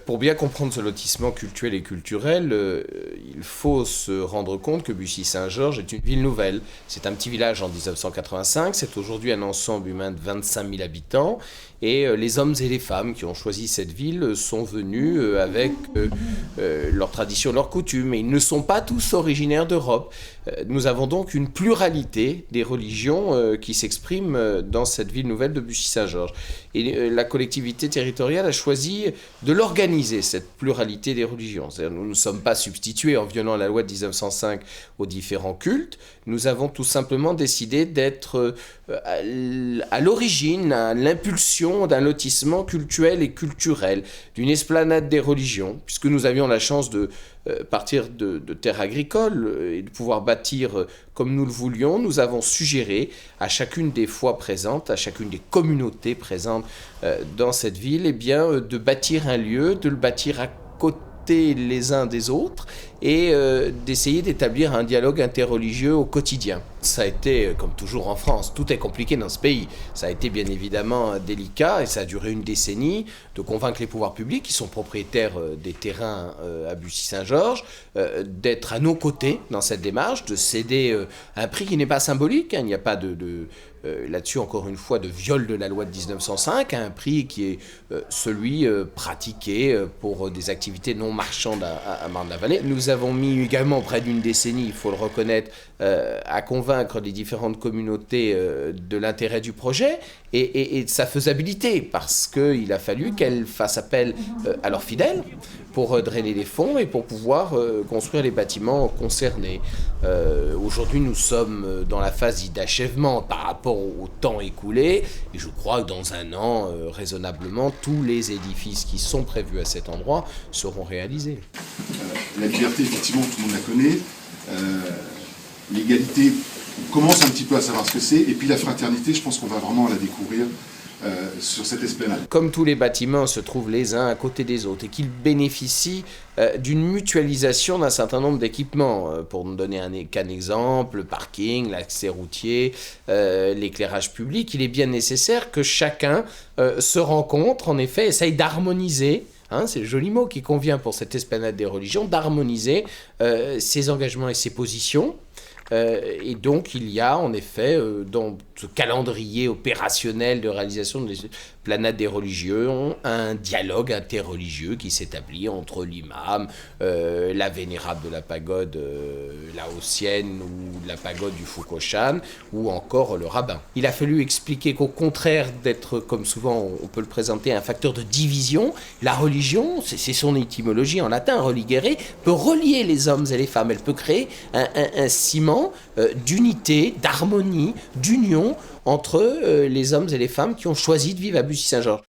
Pour bien comprendre ce lotissement cultuel et culturel, il faut se rendre compte que Bussy-Saint-Georges est une ville nouvelle. C'est un petit village en 1985, c'est aujourd'hui un ensemble humain de 25 000 habitants. Et les hommes et les femmes qui ont choisi cette ville sont venus avec leurs traditions, leurs coutumes. Et ils ne sont pas tous originaires d'Europe. Nous avons donc une pluralité des religions qui s'expriment dans cette ville nouvelle de Bussy-Saint-Georges. Et la collectivité territoriale a choisi de l'organiser, cette pluralité des religions. C'est-à-dire, nous ne sommes pas substitués en violant la loi de 1905 aux différents cultes. Nous avons tout simplement décidé d'être à l'origine, à l'impulsion d'un lotissement cultuel et culturel, d'une esplanade des religions, puisque nous avions la chance de partir de terres agricoles et de pouvoir bâtir comme nous le voulions. Nous avons suggéré à chacune des foi présentes, à chacune des communautés présentes dans cette ville, eh bien, de bâtir un lieu, de le bâtir à côté les uns des autres et d'essayer d'établir un dialogue interreligieux au quotidien. Ça a été, comme toujours en France, tout est compliqué dans ce pays. Ça a été bien évidemment délicat et ça a duré une décennie de convaincre les pouvoirs publics qui sont propriétaires des terrains à Bussy-Saint-Georges d'être à nos côtés dans cette démarche, de céder un prix qui n'est pas symbolique. Il n'y a pas là-dessus, encore une fois, de viol de la loi de 1905, un prix qui est celui pratiqué pour des activités non marchandes à Marne-la-Vallée. Nous avons mis également près d'une décennie, il faut le reconnaître, à convaincre les différentes communautés de l'intérêt du projet et de sa faisabilité, parce qu'il a fallu qu'elles fassent appel à leurs fidèles pour drainer les fonds et pour pouvoir construire les bâtiments concernés. Aujourd'hui, nous sommes dans la phase d'achèvement par rapport au temps écoulé, et je crois que dans un an, raisonnablement, tous les édifices qui sont prévus à cet endroit seront réalisés. La liberté, effectivement, tout le monde la connaît. L'égalité, on commence un petit peu à savoir ce que c'est. Et puis la fraternité, je pense qu'on va vraiment la découvrir sur cette esplanade. Comme tous les bâtiments se trouvent les uns à côté des autres et qu'ils bénéficient d'une mutualisation d'un certain nombre d'équipements. Pour ne donner qu'un exemple, le parking, l'accès routier, l'éclairage public, il est bien nécessaire que chacun se rencontre, en effet, essaye d'harmoniser. C'est le joli mot qui convient pour cette esplanade des religions, d'harmoniser ses engagements et ses positions. Et donc il y a en effet dans ce calendrier opérationnel de réalisation de l'esplanade des religions un dialogue interreligieux qui s'établit entre l'imam, la vénérable de la pagode laotienne ou la pagode du Foucault-Chan ou encore le rabbin. Il a fallu expliquer qu'au contraire d'être, comme souvent on peut le présenter, un facteur de division, la religion, c'est son étymologie en latin, religere, peut relier les hommes et les femmes. Elle peut créer un ciment d'unité, d'harmonie, d'union entre les hommes et les femmes qui ont choisi de vivre à Bussy-Saint-Georges.